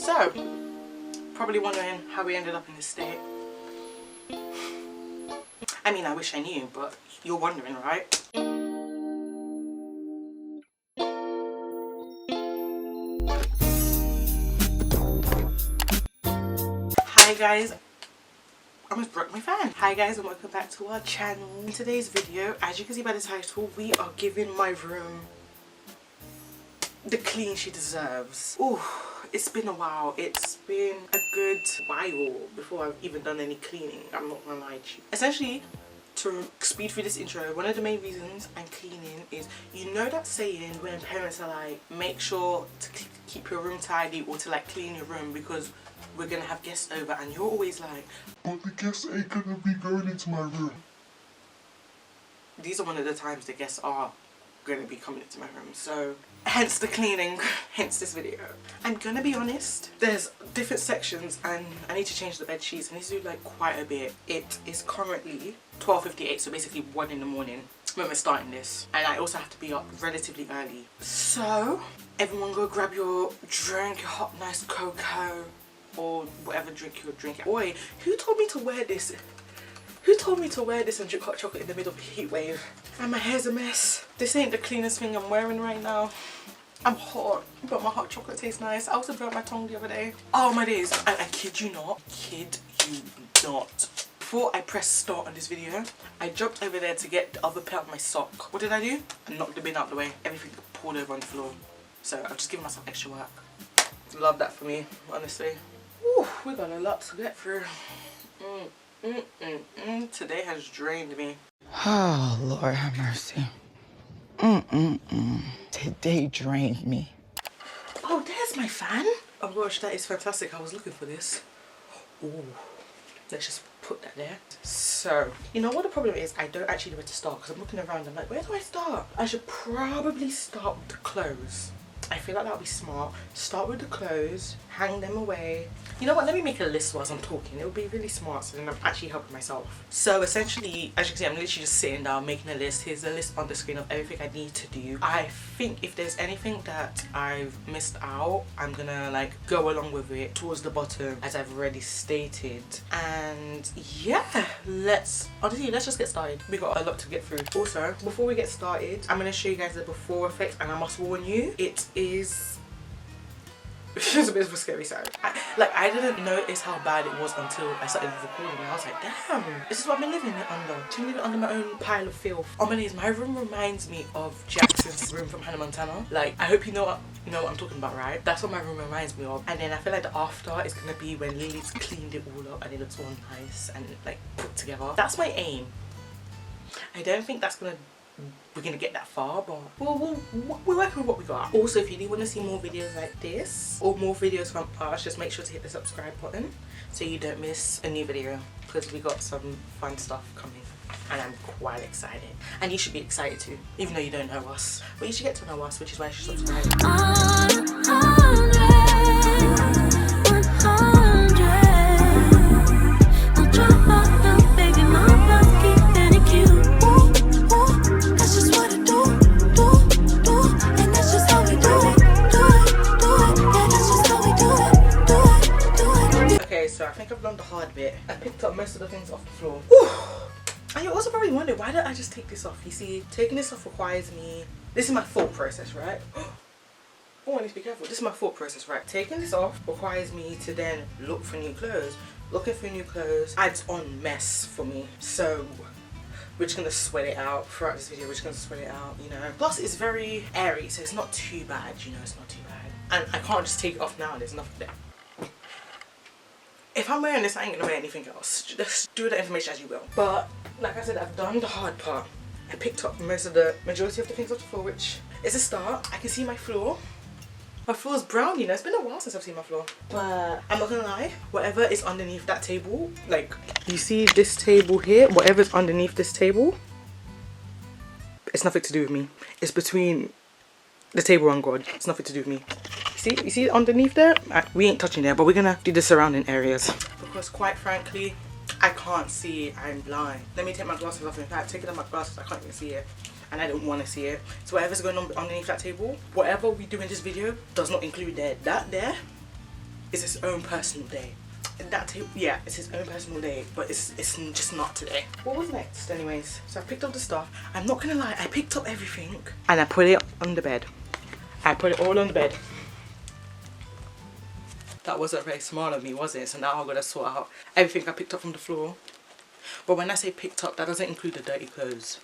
So, probably wondering how we ended up in this state. I mean, I wish I knew, but you're wondering, right? Hi guys, I almost broke my fan. Hi guys, and welcome back to our channel. In today's video, as you can see by the title, we are giving my room the clean she deserves. Ooh, it's been a while. It's been a good while before I've even done any cleaning. I'm not gonna lie to you. Essentially, to speed through this intro, one of the main reasons I'm cleaning is, you know that saying when parents are like, make sure to keep your room tidy or to like clean your room because we're gonna have guests over, and you're always like, but the guests ain't gonna be going into my room. These are one of the times the guests are gonna be coming into my room, so hence the cleaning, hence this video. I'm gonna be honest, there's different sections and I need to change the bed sheets. I need to do like quite a bit. It is currently 12:58, so basically 1 in the morning when we're starting this, and I also have to be up relatively early. So everyone go grab your drink, your hot nice cocoa or whatever drink you're drinking. Boy, who told me to wear this? Who told me to wear this and drink hot chocolate in the middle of a heat wave? And my hair's a mess. This ain't the cleanest thing I'm wearing right now. I'm hot, but my hot chocolate tastes nice. I also burnt my tongue the other day. Oh my days, and I kid you not, Before I press start on this video, I jumped over there to get the other pair of my sock. What did I do? I knocked the bin out the way. Everything poured over on the floor. So I've just given myself extra work. Love that for me, honestly. Whew, we got a lot to get through. Today has drained me. Oh, Lord have mercy. Today drained me. Oh, there's my fan. Oh gosh, that is fantastic. I was looking for this. Ooh, let's just put that there. So, you know what the problem is? I don't actually know where to start because I'm looking around. I'm like, where do I start? I should probably start with the clothes. I feel like that would be smart. Start with the clothes, hang them away. You know what, let me make a list whilst I'm talking. It would be really smart, so then I'm actually helping myself. So essentially, as you can see, I'm literally just sitting down making a list. Here's a list on the screen of everything I need to do. I think if there's anything that I've missed out, I'm gonna like go along with it towards the bottom, as I've already stated. And yeah, let's just get started. We got a lot to get through. Also, before we get started, I'm gonna show you guys the before effect, and I must warn you, it is it's a bit of a scary sound. I didn't notice how bad it was until I started recording, and I was like, damn, this is what I've been living it under. I've been living under my own pile of filth. Oh my days, my room reminds me of Jackson's room from Hannah Montana. Like, I hope you know what I'm talking about, right? That's what my room reminds me of. And then I feel like the after is gonna be when Lily's cleaned it all up and it looks all nice and like put together. That's my aim. I don't think we're gonna get that far, but we're working with what we got. Also, if you do want to see more videos like this or more videos from us, just make sure to hit the subscribe button so you don't miss a new video, because we got some fun stuff coming and I'm quite excited, and you should be excited too, even though you don't know us, but you should get to know us, which is why you should subscribe. So I think I've done the hard bit. I picked up most of the things off the floor. Whew. And you're also probably wondering, why don't I just take this off? You see, taking this off requires me... This is my thought process, right? Oh, I need to be careful. This is my thought process, right? Taking this off requires me to then look for new clothes. Looking for new clothes adds on mess for me. So we're just going to sweat it out throughout this video. We're just going to sweat it out, you know. Plus, it's very airy, so it's not too bad, you know. It's not too bad. And I can't just take it off now. There's nothing there. If I'm wearing this, I ain't gonna wear anything else. Just do the information as you will. But like I said, I've done the hard part. I picked up majority of the things off the floor, which is a start. I can see my floor. My floor is brown, you know. It's been a while since I've seen my floor. But I'm not gonna lie, whatever is underneath that table, like you see this table here, whatever's underneath this table, it's nothing to do with me. It's between the table and God. It's nothing to do with me. You see underneath there? We ain't touching there, but we're gonna do the surrounding areas. Because quite frankly, I can't see, I'm blind. Let me take my glasses off. In fact, taking off my glasses, I can't even see it. And I don't want to see it. So whatever's going on underneath that table, whatever we do in this video does not include there. That there is its own personal day. That table, yeah, it's his own personal day, but it's just not today. What was next anyways? So I picked up the stuff. I'm not gonna lie, I picked up everything and I put it on the bed. I put it all on the bed. That wasn't very smart of me, was it? So now I'm gonna sort out everything I picked up from the floor. But when I say picked up, that doesn't include the dirty clothes.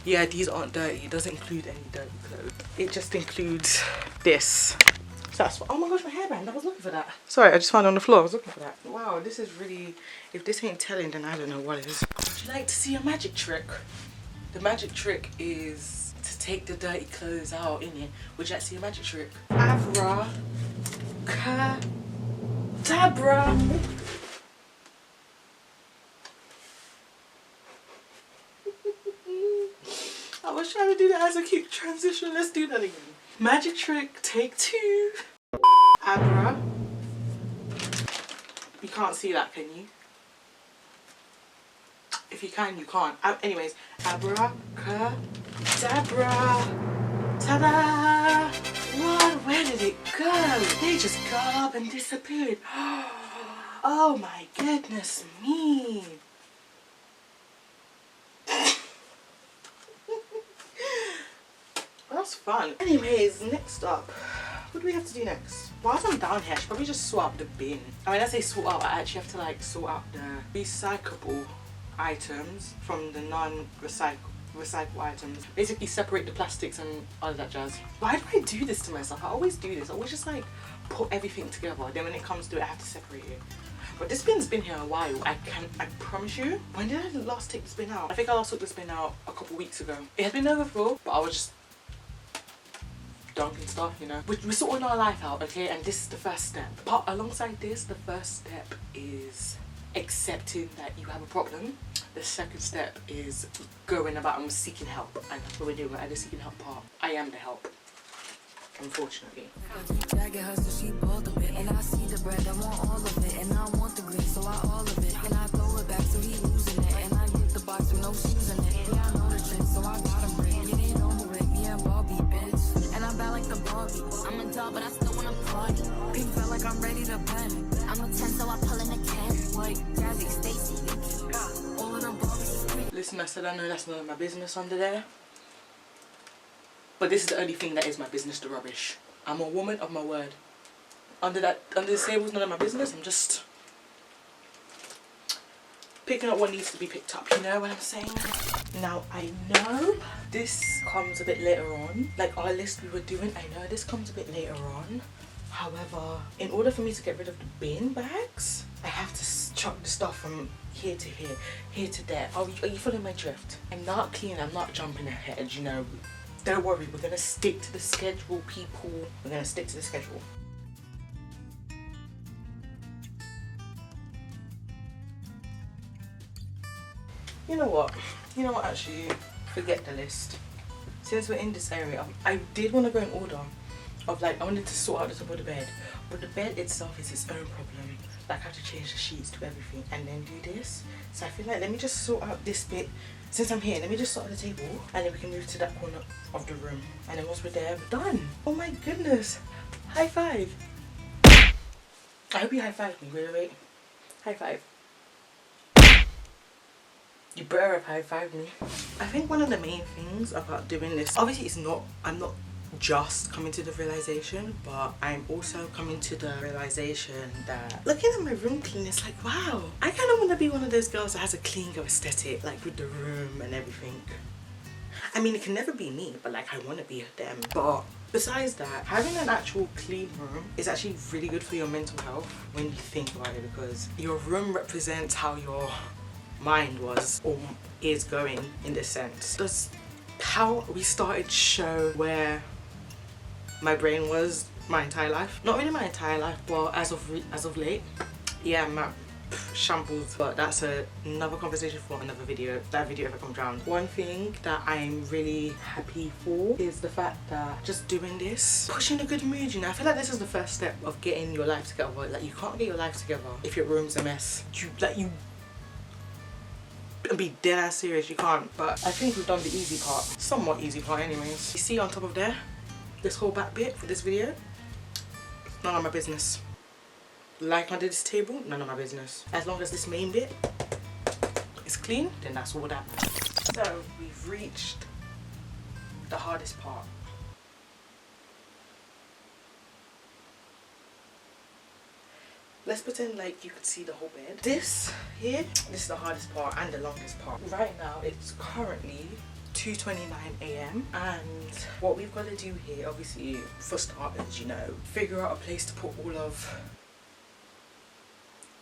Yeah, these aren't dirty. It doesn't include any dirty clothes. It just includes this. So that's what, oh my gosh, my hairband. I was looking for that. Sorry, I just found it on the floor. I was looking for that. Wow, this is really, if this ain't telling, then I don't know what it is. Would you like to see a magic trick? The magic trick is to take the dirty clothes out, innit? Would you like to see a magic trick? Abracadabra. I was trying to do that as a cute transition. Let's do that again. Magic trick, take 2. Abra. You can't see that, can you? If you can, you can't. Anyways, abracadabra. Ta-da! What? Where did it go? They just got up and disappeared. Oh my goodness me. That's fun. Anyways, next up, what do we have to do next? Whilst I'm down here, I should probably just sort out the bin. I mean, I say sort out, I actually have to like sort out the recyclable items from the non-recyclable items. Basically separate the plastics and all of that jazz. Why do I do this to myself? I always do this. I always just like put everything together. Then when it comes to it, I have to separate it. But this bin's been here a while. I promise you. When did I last take this bin out? I think I last took this bin out a couple weeks ago. It has been there before, but I was just dunking stuff, you know. We're sorting our life out, okay? And this is the first step. But alongside this, the first step is accepting that you have a problem. The second step is going about and seeking help. And that's what we're doing. We're at the seeking help part. I am the help, unfortunately. And I see the bread, I want all of it. And I want the green, so I all of it. And I throw it back, so he losing it. And I get the box with no shoes in it. Yeah, I know the trick, so I got him ring. You didn't know the ring, me and Bobby, bitch. And I'm bad like the Barbie. I'm a doll, but I still wanna party. Pink felt like I'm ready to pen. I'm a 10, so I pull in a can. Like Jazzy, Stacy, all of them Barbies is pretty. Listen, I said I know that's none of my business under there. But this is the only thing that is my business, the rubbish. I'm a woman of my word. Under this table's none of my business. I'm just picking up what needs to be picked up, you know what I'm saying? Now I know this comes a bit later on, like our list we were doing. I know this comes a bit later on. However, in order for me to get rid of the bin bags, I have to chuck the stuff from here to here, here to there. Are you following my drift? I'm not clean, I'm not jumping ahead, you know. Don't worry, we're gonna stick to the schedule, people. We're gonna stick to the schedule. You know what? Actually, forget the list. Since we're in this area, I did want to go in order of like, I wanted to sort out the top of the bed. But the bed itself is its own problem. Like, I have to change the sheets to everything and then do this. So I feel like, let me just sort out this bit. Since I'm here, let me just sort out the table and then we can move to that corner of the room. And then once we're there, we're done. Oh my goodness. High five. I hope you high five me. Wait. High five. You better have high five me. I think one of the main things about doing this, obviously I'm not just coming to the realization, but I'm also coming to the realization that looking at my room clean, it's like, wow, I kind of want to be one of those girls that has a clean girl aesthetic, like with the room and everything. I mean, it can never be me, but like I want to be them. But besides that, having an actual clean room is actually really good for your mental health when you think about it, because your room represents how your mind was or is going in this sense. Does how we started show where my brain was my entire life? Not really my entire life, but as of late, yeah, my shambles. But that's another conversation for another video. That video ever comes around. One thing that I'm really happy for is the fact that just doing this, pushing a good mood, you know. I feel like this is the first step of getting your life together. Like, you can't get your life together if your room's a mess. You be dead ass serious, you can't. But I think we've done the easy part, somewhat easy part anyways. You see on top of there, this whole back bit for this video, none of my business. Like I did this table, none of my business. As long as this main bit is clean, then that's all that matters. So we've reached the hardest part. Let's pretend like you could see the whole bed. This here, this is the hardest part and the longest part. Right now it's currently 2:29 AM and what we've got to do here, obviously for starters, you know, figure out a place to put all of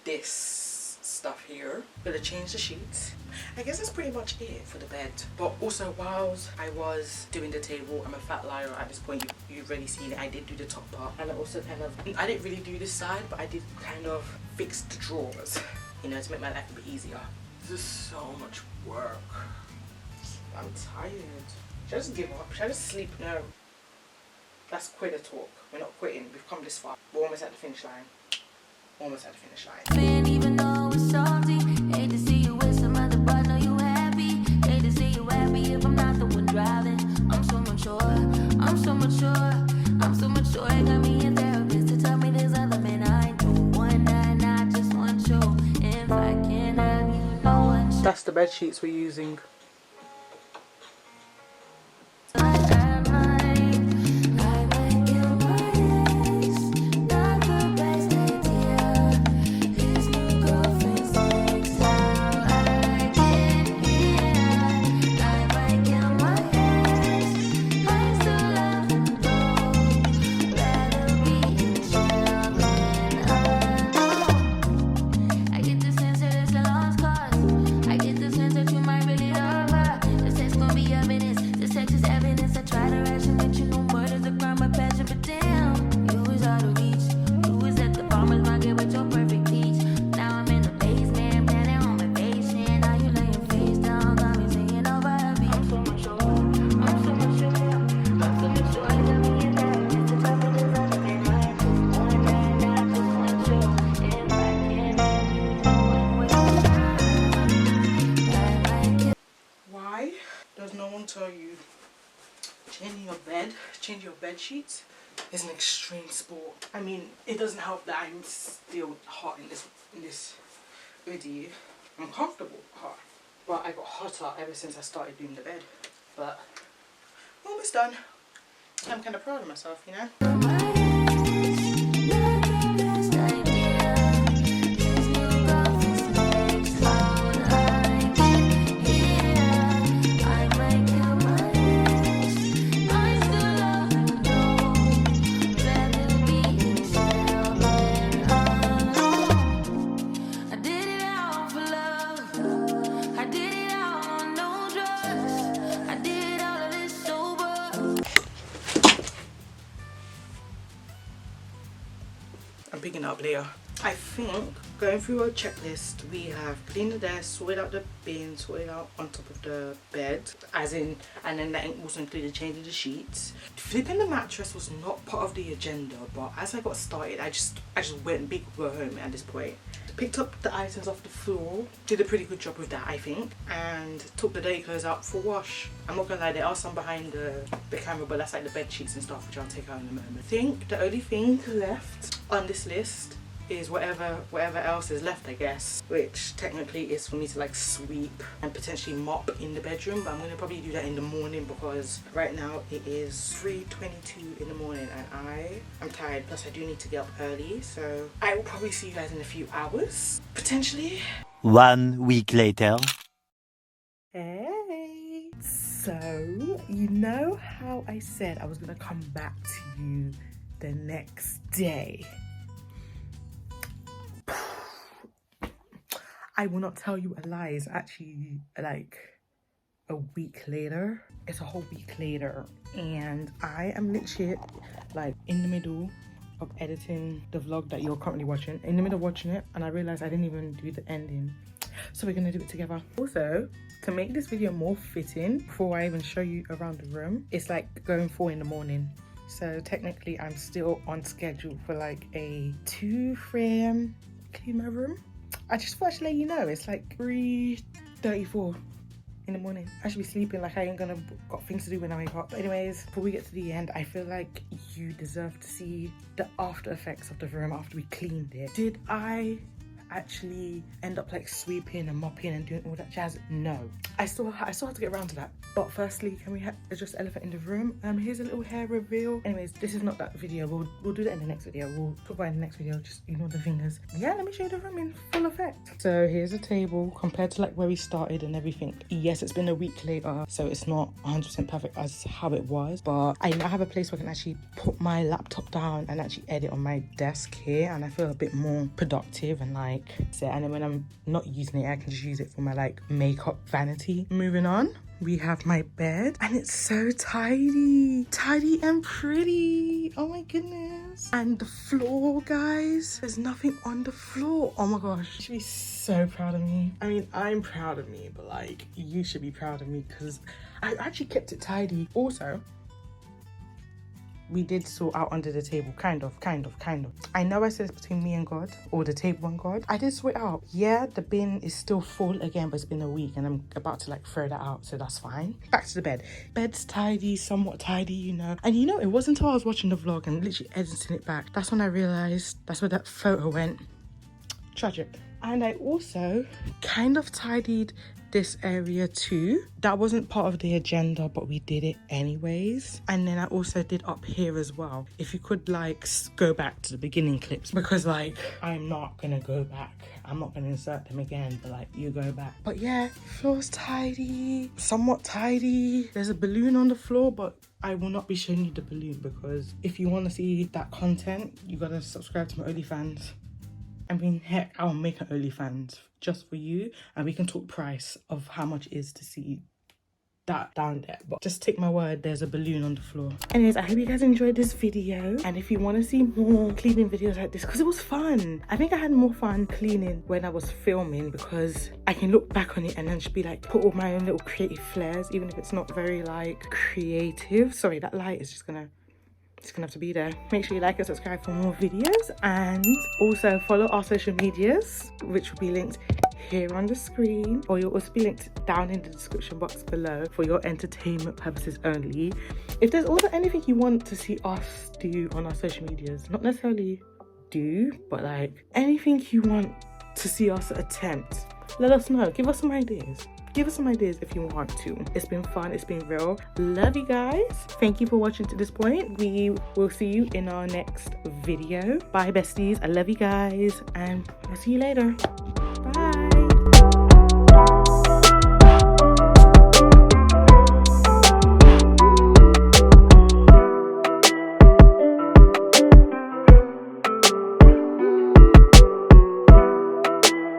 this stuff here. Gonna change the sheets. I guess that's pretty much it for the bed. But also whilst I was doing the table, I'm a fat liar at this point, you've already seen it, I did do the top part, and I also kind of, I didn't really do this side, but I did kind of fix the drawers, you know, to make my life a bit easier. This is so much work. I'm tired. Should I just give up? Should I just sleep? No. That's quitter talk. We're not quitting. We've come this far. We're almost at the finish line. Almost at the finish line. Even though it's salty, hate to see you with some other, but know you happy. Hate to see you happy if I'm not the one driving. I'm so mature, I'm so mature, I'm so mature. It got me a therapist to tell me there's other men I don't want, and I just want you. If I can't have you, no one should. That's the bed sheets we're using. Tell you, changing your bed sheets is an extreme sport. I mean, it doesn't help that I'm still hot in this hoodie. I'm comfortable hot, but I got hotter ever since I started doing the bed. But almost done. I'm kind of proud of myself, you know. I'm picking up later. I think going through our checklist, we have cleaned the desk, sorted out the bin, sorted out on top of the bed, as in, and then that also included changing the sheets. Flipping the mattress was not part of the agenda, but as I got started, I just went big go home at this point. Picked up the items off the floor, did a pretty good job with that, I think, and took the day clothes out for wash. I'm not gonna lie, there are some behind the camera, but that's like the bed sheets and stuff, which I'll take out in a moment. I think the only thing left on this list is whatever else is left, I guess, which technically is for me to like sweep and potentially mop in the bedroom, but I'm gonna probably do that in the morning because right now it is 3:22 in the morning and I'm tired, plus I do need to get up early, so I will probably see you guys in a few hours potentially. 1 week later. Hey, so you know how I said I was gonna come back to you the next day? I will not tell you a lie, it's actually like a week later. It's a whole week later and I am literally like in the middle of editing the vlog that you're currently watching, in the middle of watching it, and I realized I didn't even do the ending, so we're gonna do it together. Also, to make this video more fitting, before I even show you around the room, it's like going 4 in the morning, so technically I'm still on schedule for like a 2-3 AM clean my room. I just thought I'd let you know it's like 3:34 in the morning. I should be sleeping, like I ain't gonna got things to do when I wake up. But anyways, before we get to the end, I feel like you deserve to see the after effects of the room after we cleaned it. Did I actually end up like sweeping and mopping and doing all that jazz? No, I still have to get around to that. But firstly, can we address the elephant in the room? Here's a little hair reveal. Anyways, this is not that video. We'll do that in the next video. We'll talk about it in the next video. Just ignore the fingers. Yeah, let me show you the room in full effect. So here's a table compared to like where we started and everything. Yes, it's been a week later, so it's not 100% perfect as how it was, but I now have a place where I can actually put my laptop down and actually edit on my desk here, and I feel a bit more productive and like set. And then when I'm not using it, I can just use it for my like makeup vanity. Moving on, we have my bed, and it's so tidy and pretty. Oh my goodness. And the floor, guys, there's nothing on the floor. Oh my gosh, you should be so proud of me. I mean, I'm proud of me, but like you should be proud of me because I actually kept it tidy. Also, we did sort out under the table, kind of. I know I said it's between me and God, or the table and God. I did sort it out. Yeah, the bin is still full again, but it's been a week and I'm about to like throw that out, so that's fine. Back to the bed. Bed's tidy, somewhat tidy, you know. And you know, it wasn't until I was watching the vlog and literally editing it back, that's when I realised that's where that photo went. Tragic. And I also kind of tidied this area too. That wasn't part of the agenda, but we did it anyways. And then I also did up here as well. If you could like go back to the beginning clips, because like I'm not gonna go back. I'm not gonna insert them again, but like you go back. But yeah, floor's tidy, somewhat tidy. There's a balloon on the floor, but I will not be showing you the balloon because if you want to see that content, you gotta subscribe to my OnlyFans. I mean, heck, I'll make an OnlyFans just for you and we can talk price of how much it is to see that down there. But just take my word, there's a balloon on the floor. Anyways, I hope you guys enjoyed this video, and if you want to see more cleaning videos like this, because it was fun. I think I had more fun cleaning when I was filming because I can look back on it and then just be like, put all my own little creative flares, even if it's not very like creative. Sorry, that light is just gonna have to be there. Make sure you like and subscribe for more videos, and also follow our social medias, which will be linked here on the screen, or you'll also be linked down in the description box below for your entertainment purposes only. If there's also anything you want to see us do on our social medias, not necessarily do, but like anything you want to see us attempt, let us know. Give us some ideas. Give us some ideas if you want to. It's been fun. It's been real. Love you guys. Thank you for watching to this point. We will see you in our next video. Bye, besties. I love you guys, and I'll see you later.